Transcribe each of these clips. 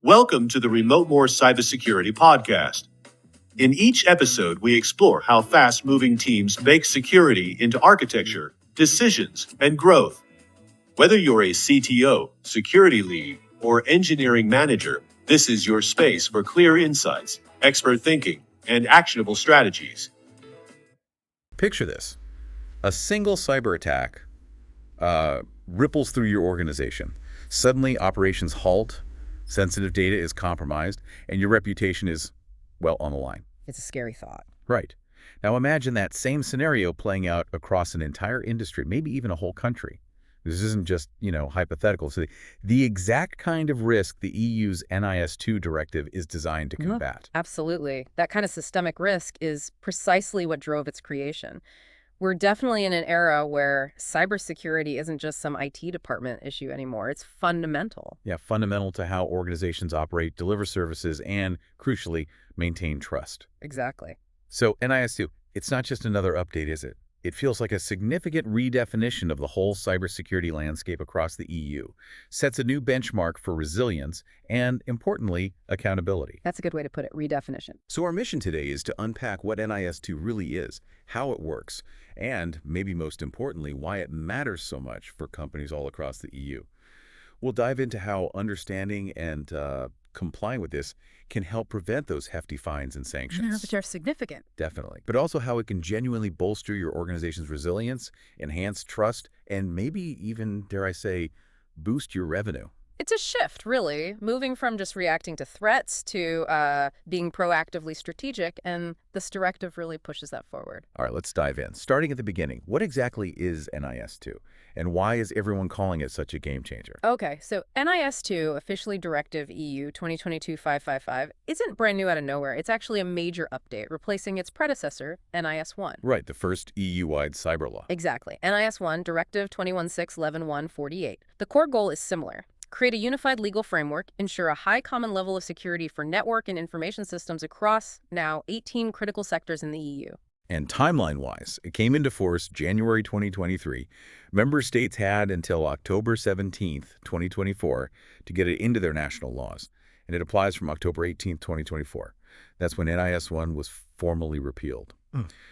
Welcome to the RemoteMore Cybersecurity Podcast. In each episode, we explore how fast-moving teams bake security into architecture, decisions, and growth. Whether you're a CTO, security lead, or engineering manager, this is your space for clear insights, expert thinking, and actionable strategies. Picture this. A single cyber attack ripples through your organization. Suddenly, operations halt, sensitive data is compromised, and your reputation is, well, on the line. It's a scary thought. Right. Now imagine that same scenario playing out across an entire industry, maybe even a whole country. This isn't just, hypothetical. So the exact kind of risk the EU's NIS2 directive is designed to combat. Absolutely. That kind of systemic risk is precisely what drove its creation. We're definitely in an era where cybersecurity isn't just some IT department issue anymore. It's fundamental. Yeah, fundamental to how organizations operate, deliver services, and, crucially, maintain trust. Exactly. So NIS2, it's not just another update, is it? It feels like a significant redefinition of the whole cybersecurity landscape across the EU, sets a new benchmark for resilience, and, importantly, accountability. That's a good way to put it, redefinition. So our mission today is to unpack what NIS2 really is, how it works, and, maybe most importantly, why it matters so much for companies all across the EU. We'll dive into how understanding and complying with this can help prevent those hefty fines and sanctions. Which are significant. Definitely. But also how it can genuinely bolster your organization's resilience, enhance trust, and maybe even, dare I say, boost your revenue. It's a shift, really, moving from just reacting to threats to being proactively strategic, and this directive really pushes that forward. All right, let's dive in. Starting at the beginning, what exactly is NIS2, and why is everyone calling it such a game changer? Okay, so NIS2, officially Directive EU 2022-555, isn't brand new out of nowhere. It's actually a major update, replacing its predecessor, NIS1. Right, the first EU-wide cyber law. Exactly. NIS1, Directive 2016-11-148. The core goal is similar. Create a unified legal framework, ensure a high common level of security for network and information systems across now 18 critical sectors in the EU. And timeline-wise, it came into force January 2023. Member states had until October 17th, 2024 to get it into their national laws. And it applies from October 18th, 2024. That's when NIS1 was formally repealed.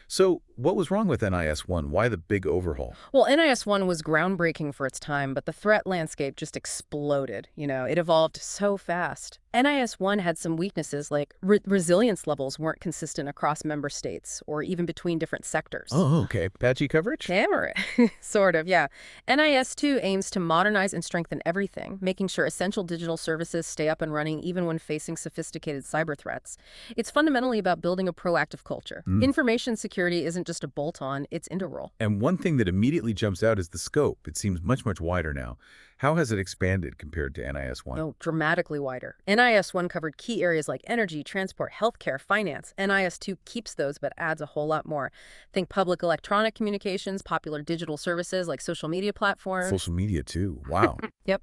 So what was wrong with NIS1? Why the big overhaul? Well, NIS1 was groundbreaking for its time, but the threat landscape just exploded. It evolved so fast. NIS1 had some weaknesses, like resilience levels weren't consistent across member states or even between different sectors. Oh, okay. Patchy coverage? Hammer it. Sort of, yeah. NIS2 aims to modernize and strengthen everything, making sure essential digital services stay up and running even when facing sophisticated cyber threats. It's fundamentally about building a proactive culture. Information security isn't just a bolt-on, it's integral. And one thing that immediately jumps out is the scope. It seems much, much wider now. How has it expanded compared to NIS1? Oh, dramatically wider. NIS1 covered key areas like energy, transport, healthcare, finance. NIS2 keeps those but adds a whole lot more. Think public electronic communications, popular digital services like social media platforms. Social media too. Wow. Yep.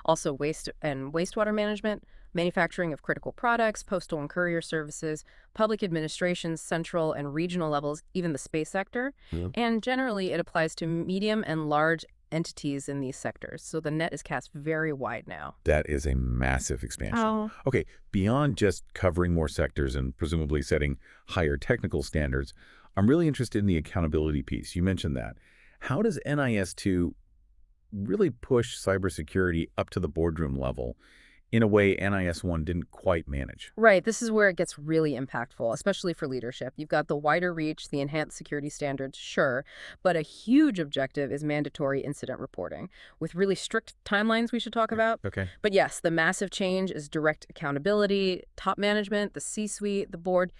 Also waste and wastewater management, manufacturing of critical products, postal and courier services, public administration, central and regional levels, even the space sector. And generally, it applies to medium and large entities in these sectors. So the net is cast very wide now. That is a massive expansion. Oh. Okay, beyond just covering more sectors and presumably setting higher technical standards, I'm really interested in the accountability piece. You mentioned that. How does NIS2 really push cybersecurity up to the boardroom level in a way NIS1 didn't quite manage? Right. This is where it gets really impactful, especially for leadership. You've got the wider reach, the enhanced security standards, sure, but a huge objective is mandatory incident reporting with really strict timelines we should talk about. Okay. But yes, the massive change is direct accountability, top management, the C-suite, the board.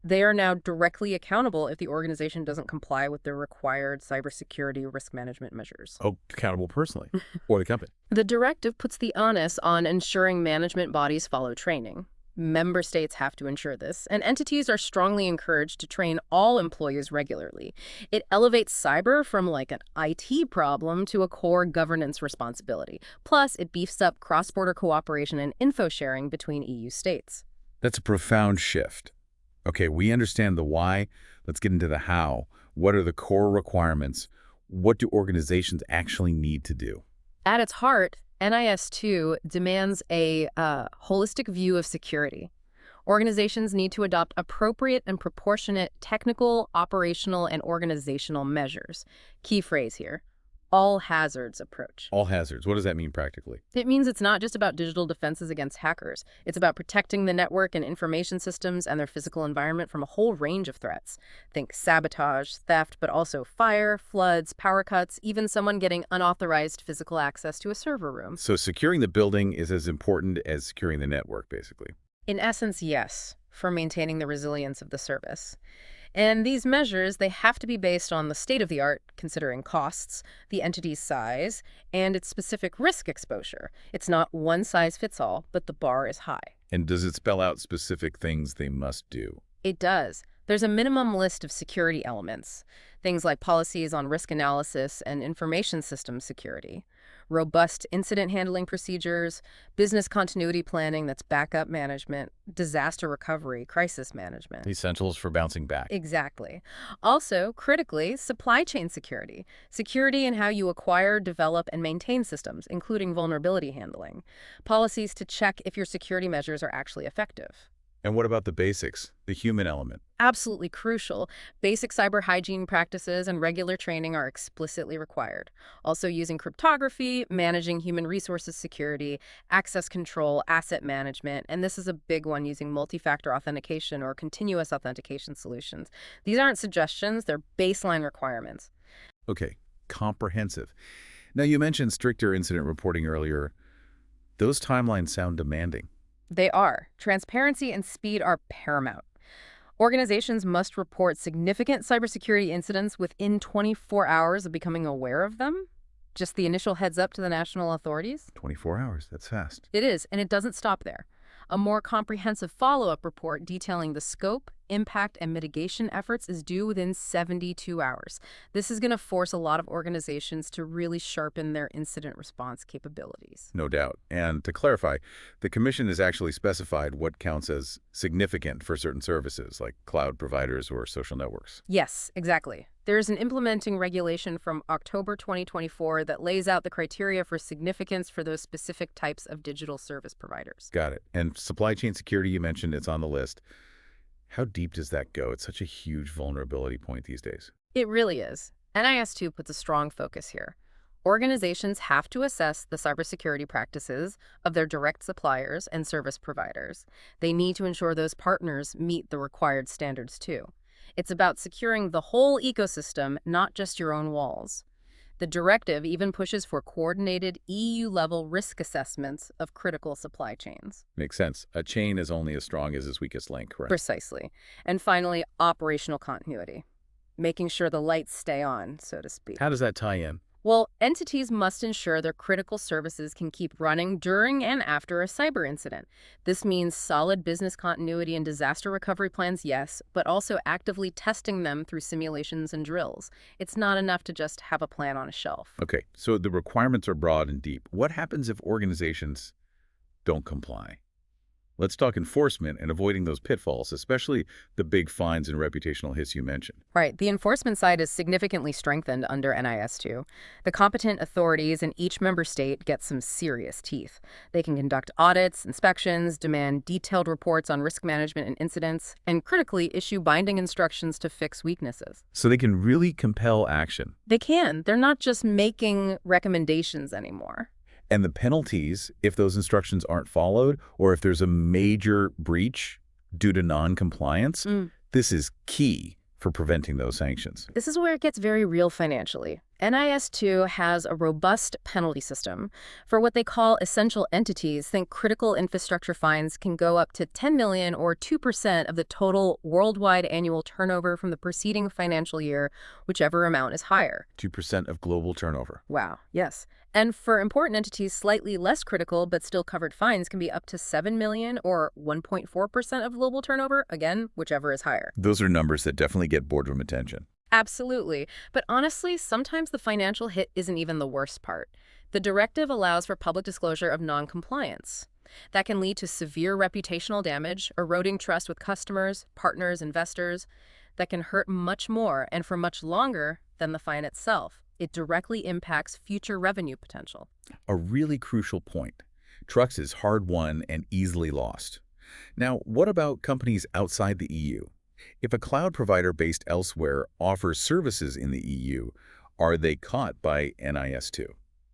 They are now directly accountable if the organization doesn't comply with the required cybersecurity risk management measures. Oh, accountable personally or the company. The directive puts the onus on ensuring management bodies follow training. Member states have to ensure this, and entities are strongly encouraged to train all employees regularly. It elevates cyber from like an IT problem to a core governance responsibility. Plus, it beefs up cross-border cooperation and info sharing between EU states. That's a profound shift. Okay, we understand the why. Let's get into the how. What are the core requirements? What do organizations actually need to do? At its heart, NIS2 demands a holistic view of security. Organizations need to adopt appropriate and proportionate technical, operational, and organizational measures. Key phrase here, all hazards approach. All hazards. What does that mean practically? It means it's not just about digital defenses against hackers. It's about protecting the network and information systems and their physical environment from a whole range of threats. Think sabotage, theft, but also fire, floods, power cuts, even someone getting unauthorized physical access to a server room. So securing the building is as important as securing the network, basically. In essence, yes, for maintaining the resilience of the service. And these measures, they have to be based on the state-of-the-art, considering costs, the entity's size, and its specific risk exposure. It's not one size fits all, but the bar is high. And does it spell out specific things they must do? It does. There's a minimum list of security elements, things like policies on risk analysis and information system security, robust incident handling procedures, business continuity planning, that's backup management, disaster recovery, crisis management. Essentials for bouncing back. Exactly. Also, critically, supply chain security. Security in how you acquire, develop, and maintain systems, including vulnerability handling. Policies to check if your security measures are actually effective. And what about the basics, the human element? Absolutely crucial. Basic cyber hygiene practices and regular training are explicitly required. Also using cryptography, managing human resources security, access control, asset management, and this is a big one, using multi-factor authentication or continuous authentication solutions. These aren't suggestions, they're baseline requirements. Okay, comprehensive. Now, you mentioned stricter incident reporting earlier. Those timelines sound demanding. They are. Transparency and speed are paramount. Organizations must report significant cybersecurity incidents within 24 hours of becoming aware of them. Just the initial heads up to the national authorities. 24 hours, that's fast. It is, and it doesn't stop there. A more comprehensive follow-up report detailing the scope, impact, and mitigation efforts is due within 72 hours. This is going to force a lot of organizations to really sharpen their incident response capabilities. No doubt. And to clarify, the Commission has actually specified what counts as significant for certain services, like cloud providers or social networks. Yes, exactly. There's an implementing regulation from October 2024 that lays out the criteria for significance for those specific types of digital service providers. Got it. And supply chain security, you mentioned, it's on the list. How deep does that go? It's such a huge vulnerability point these days. It really is. NIS2 puts a strong focus here. Organizations have to assess the cybersecurity practices of their direct suppliers and service providers. They need to ensure those partners meet the required standards too. It's about securing the whole ecosystem, not just your own walls. The directive even pushes for coordinated EU-level risk assessments of critical supply chains. Makes sense. A chain is only as strong as its weakest link, correct? Precisely. And finally, operational continuity, making sure the lights stay on, so to speak. How does that tie in? Well, entities must ensure their critical services can keep running during and after a cyber incident. This means solid business continuity and disaster recovery plans, yes, but also actively testing them through simulations and drills. It's not enough to just have a plan on a shelf. Okay, so the requirements are broad and deep. What happens if organizations don't comply? Let's talk enforcement and avoiding those pitfalls, especially the big fines and reputational hits you mentioned. Right. The enforcement side is significantly strengthened under NIS2. The competent authorities in each member state get some serious teeth. They can conduct audits, inspections, demand detailed reports on risk management and incidents, and critically issue binding instructions to fix weaknesses. So they can really compel action. They can. They're not just making recommendations anymore. And the penalties, if those instructions aren't followed, or if there's a major breach due to non-compliance, this is key for preventing those sanctions. This is where it gets very real financially. NIS2 has a robust penalty system. For what they call essential entities, think critical infrastructure fines can go up to 10 million or 2% of the total worldwide annual turnover from the preceding financial year, whichever amount is higher. 2% of global turnover. Wow, yes. And for important entities slightly less critical but still covered, fines can be up to 7 million or 1.4% of global turnover, again, whichever is higher. Those are numbers that definitely get boardroom attention. Absolutely. But honestly, sometimes the financial hit isn't even the worst part. The directive allows for public disclosure of non-compliance. That can lead to severe reputational damage, eroding trust with customers, partners, investors. That can hurt much more and for much longer than the fine itself. It directly impacts future revenue potential. A really crucial point. Trust is hard-won and easily lost. Now, what about companies outside the EU? If a cloud provider based elsewhere offers services in the EU, are they caught by NIS2?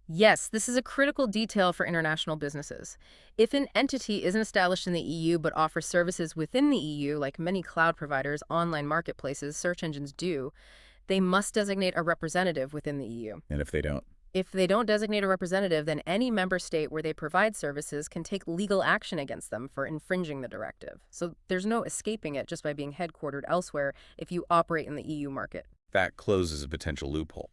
Yes, this is a critical detail for international businesses. If an entity isn't established in the EU but offers services within the EU, like many cloud providers, online marketplaces, search engines do, they must designate a representative within the EU. And if they don't? If they don't designate a representative, then any member state where they provide services can take legal action against them for infringing the directive. So there's no escaping it just by being headquartered elsewhere if you operate in the EU market. That closes a potential loophole.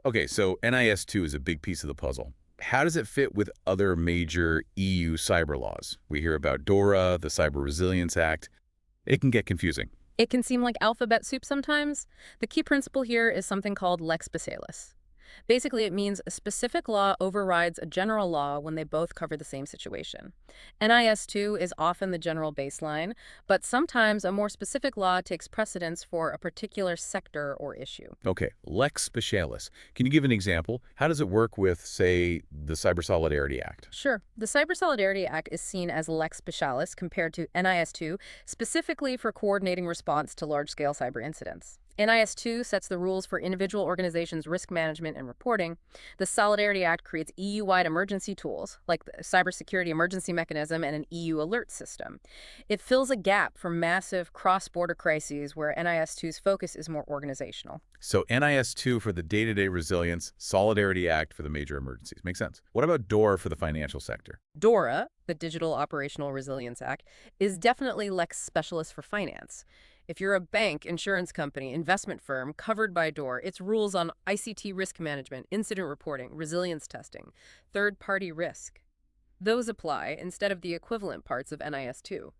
Okay, so NIS2 is a big piece of the puzzle. How does it fit with other major EU cyber laws? We hear about DORA, the Cyber Resilience Act. It can get confusing. It can seem like alphabet soup sometimes. The key principle here is something called lex specialis. Basically, it means a specific law overrides a general law when they both cover the same situation. NIS2 is often the general baseline, but sometimes a more specific law takes precedence for a particular sector or issue. Okay, lex specialis. Can you give an example? How does it work with, say, the Cyber Solidarity Act? Sure. The Cyber Solidarity Act is seen as lex specialis compared to NIS2, specifically for coordinating response to large-scale cyber incidents. NIS2 sets the rules for individual organizations' risk management and reporting. The Solidarity Act creates EU-wide emergency tools, like the Cybersecurity Emergency Mechanism and an EU alert system. It fills a gap for massive cross-border crises where NIS2's focus is more organizational. So NIS2 for the day-to-day resilience, Solidarity Act for the major emergencies. Makes sense. What about DORA for the financial sector? DORA, the Digital Operational Resilience Act, is definitely lex specialist for finance. If you're a bank, insurance company, investment firm covered by DORA, its rules on ICT risk management, incident reporting, resilience testing, third-party risk. Those apply instead of the equivalent parts of NIS2.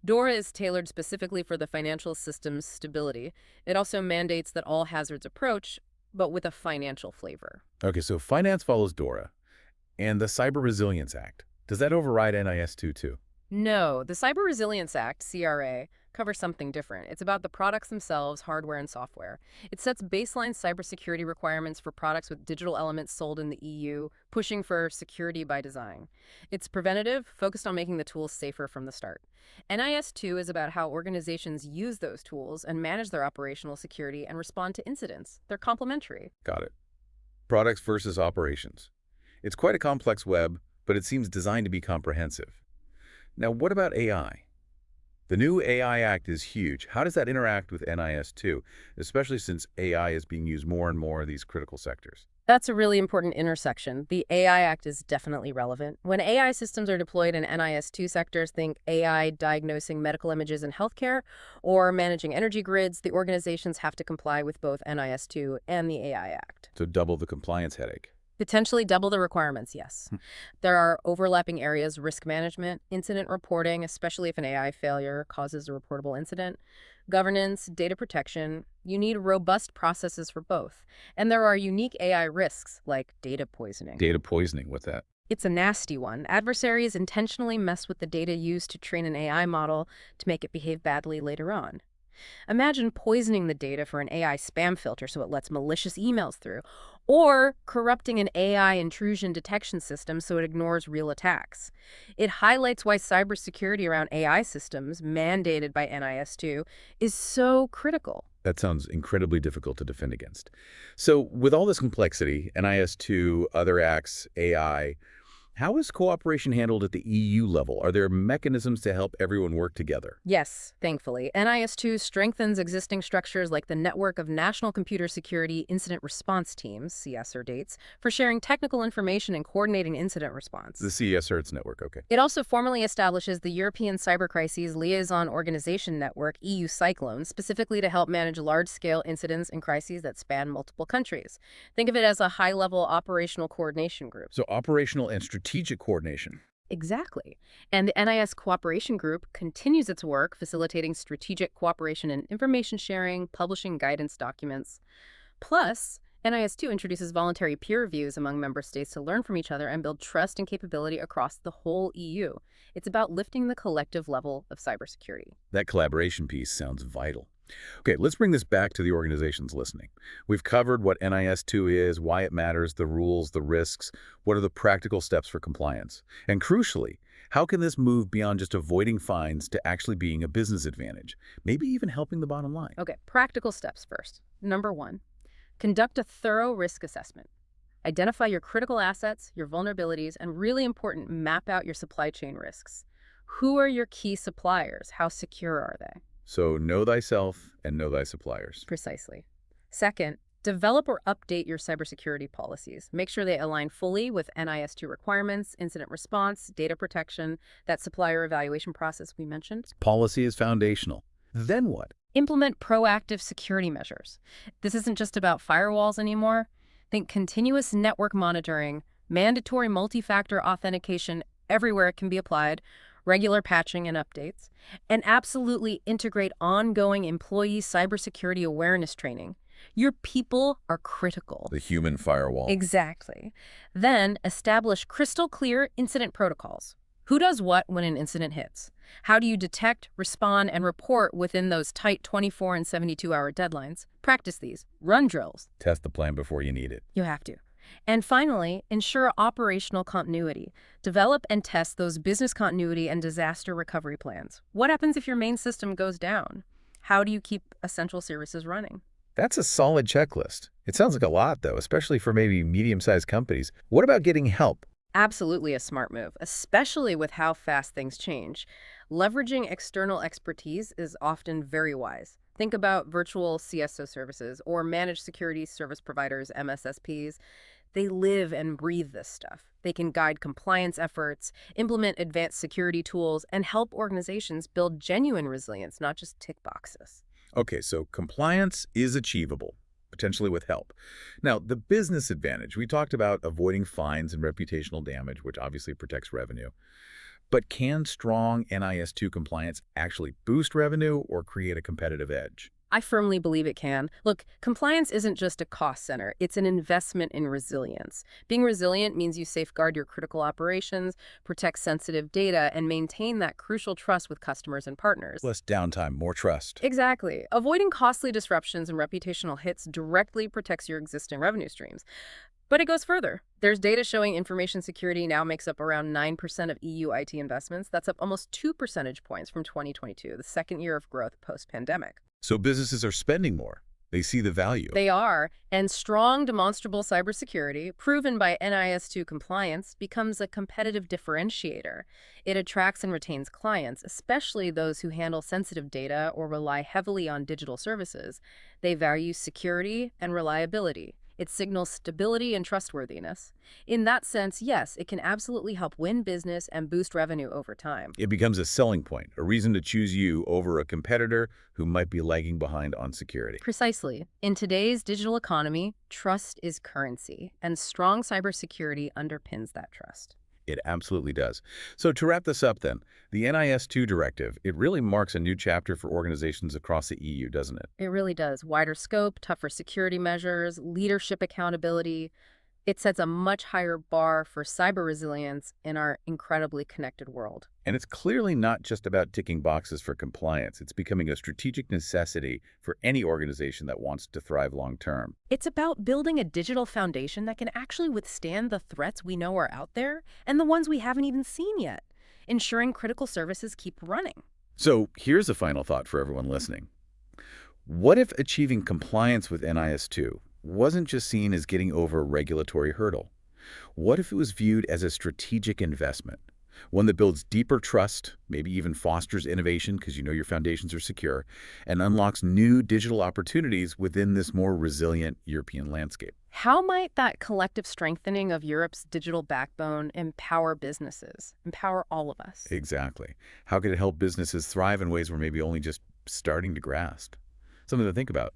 DORA is tailored specifically for the financial system's stability. It also mandates that all hazards approach, but with a financial flavor. Okay, so finance follows DORA. And the Cyber Resilience Act, does that override NIS2 too? No, the Cyber Resilience Act, CRA, covers something different. It's about the products themselves, hardware and software. It sets baseline cybersecurity requirements for products with digital elements sold in the EU, pushing for security by design. It's preventative, focused on making the tools safer from the start. NIS2 is about how organizations use those tools and manage their operational security and respond to incidents. They're complementary. Got it. Products versus operations. It's quite a complex web, but it seems designed to be comprehensive. Now, what about AI? The new AI Act is huge. How does that interact with NIS2, especially since AI is being used more and more in these critical sectors? That's a really important intersection. The AI Act is definitely relevant. When AI systems are deployed in NIS2 sectors, think AI diagnosing medical images in healthcare or managing energy grids, the organizations have to comply with both NIS2 and the AI Act. So double the compliance headache. Potentially double the requirements, yes. There are overlapping areas: risk management, incident reporting, especially if an AI failure causes a reportable incident, governance, data protection. You need robust processes for both. And there are unique AI risks, like data poisoning. Data poisoning, what's that? It's a nasty one. Adversaries intentionally mess with the data used to train an AI model to make it behave badly later on. Imagine poisoning the data for an AI spam filter so it lets malicious emails through, or corrupting an AI intrusion detection system so it ignores real attacks. It highlights why cybersecurity around AI systems, mandated by NIS2, is so critical. That sounds incredibly difficult to defend against. So with all this complexity, NIS2, other acts, AI, how is cooperation handled at the EU level? Are there mechanisms to help everyone work together? Yes, thankfully. NIS2 strengthens existing structures like the Network of National Computer Security Incident Response Teams, CSRDATES, for sharing technical information and coordinating incident response. The CSRDATES network, okay. It also formally establishes the European Cyber Crises Liaison Organization Network, EU Cyclone, specifically to help manage large-scale incidents and crises that span multiple countries. Think of it as a high-level operational coordination group. So operational and strategic coordination. Exactly. And the NIS Cooperation Group continues its work facilitating strategic cooperation in information sharing, publishing guidance documents. Plus, NIS2 introduces voluntary peer reviews among member states to learn from each other and build trust and capability across the whole EU. It's about lifting the collective level of cybersecurity. That collaboration piece sounds vital. Okay, let's bring this back to the organizations listening. We've covered what NIS2 is, why it matters, the rules, the risks, what are the practical steps for compliance. And crucially, how can this move beyond just avoiding fines to actually being a business advantage, maybe even helping the bottom line? Okay, practical steps first. Number one, conduct a thorough risk assessment. Identify your critical assets, your vulnerabilities, and really important, map out your supply chain risks. Who are your key suppliers? How secure are they? So know thyself and know thy suppliers. Precisely. Second, develop or update your cybersecurity policies. Make sure they align fully with NIS2 requirements, incident response, data protection, that supplier evaluation process we mentioned. Policy is foundational. Then what? Implement proactive security measures. This isn't just about firewalls anymore. Think continuous network monitoring, mandatory multi-factor authentication everywhere it can be applied, regular patching and updates, and absolutely integrate ongoing employee cybersecurity awareness training. Your people are critical. The human firewall. Exactly. Then establish crystal clear incident protocols. Who does what when an incident hits? How do you detect, respond, and report within those tight 24 and 72-hour deadlines? Practice these. Run drills. Test the plan before you need it. You have to. And finally, ensure operational continuity. Develop and test those business continuity and disaster recovery plans. What happens if your main system goes down? How do you keep essential services running? That's a solid checklist. It sounds like a lot, though, especially for maybe medium-sized companies. What about getting help? Absolutely a smart move, especially with how fast things change. Leveraging external expertise is often very wise. Think about virtual CSO services or managed security service providers, MSSPs. They live and breathe this stuff. They can guide compliance efforts, implement advanced security tools, and help organizations build genuine resilience, not just tick boxes. Okay, so compliance is achievable, potentially with help. Now, the business advantage, we talked about avoiding fines and reputational damage, which obviously protects revenue. But can strong NIS2 compliance actually boost revenue or create a competitive edge? I firmly believe it can. Look, compliance isn't just a cost center. It's an investment in resilience. Being resilient means you safeguard your critical operations, protect sensitive data, and maintain that crucial trust with customers and partners. Less downtime, more trust. Exactly. Avoiding costly disruptions and reputational hits directly protects your existing revenue streams. But it goes further. There's data showing information security now makes up around 9% of EU IT investments. That's up almost 2 percentage points from 2022, the second year of growth post-pandemic. So businesses are spending more. They see the value. They are, and strong demonstrable cybersecurity, proven by NIS2 compliance, becomes a competitive differentiator. It attracts and retains clients, especially those who handle sensitive data or rely heavily on digital services. They value security and reliability. It signals stability and trustworthiness. In that sense, yes, it can absolutely help win business and boost revenue over time. It becomes a selling point, a reason to choose you over a competitor who might be lagging behind on security. Precisely. In today's digital economy, trust is currency, and strong cybersecurity underpins that trust. It absolutely does. So to wrap this up then, the NIS2 directive, it really marks a new chapter for organizations across the EU, doesn't it? It really does. Wider scope, tougher security measures, leadership accountability. It sets a much higher bar for cyber resilience in our incredibly connected world. And it's clearly not just about ticking boxes for compliance. It's becoming a strategic necessity for any organization that wants to thrive long term. It's about building a digital foundation that can actually withstand the threats we know are out there and the ones we haven't even seen yet, ensuring critical services keep running. So here's a final thought for everyone listening. What if achieving compliance with NIS2 wasn't just seen as getting over a regulatory hurdle? What if it was viewed as a strategic investment? One that builds deeper trust, maybe even fosters innovation because you know your foundations are secure, and unlocks new digital opportunities within this more resilient European landscape. How might that collective strengthening of Europe's digital backbone empower businesses, empower all of us? Exactly. How could it help businesses thrive in ways we're maybe only just starting to grasp? Something to think about.